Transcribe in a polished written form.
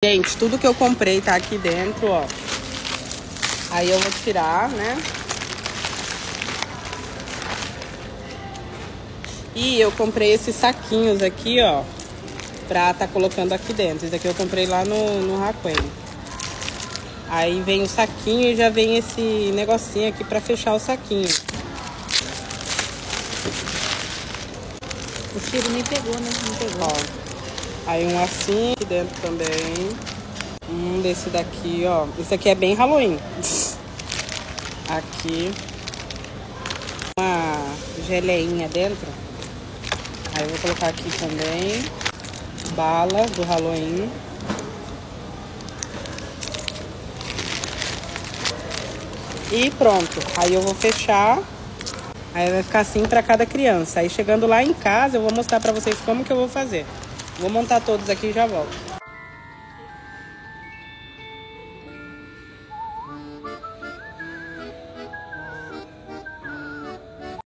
Gente, tudo que eu comprei tá aqui dentro, ó. Aí eu vou tirar, né? E eu comprei esses saquinhos aqui, ó, pra tá colocando aqui dentro. Esse daqui eu comprei lá no Raquel. Aí vem o saquinho e já vem esse negocinho aqui pra fechar o saquinho. O tiro nem pegou, né? Não pegou. Ó. Aí um assim aqui dentro também. Desse daqui, ó. Esse aqui é bem Halloween. Aqui. Uma geleinha dentro. Aí eu vou colocar aqui também. Bala do Halloween. E pronto. Aí eu vou fechar. Aí vai ficar assim pra cada criança. Aí chegando lá em casa eu vou mostrar pra vocês como que eu vou fazer. Vou montar todos aqui e já volto.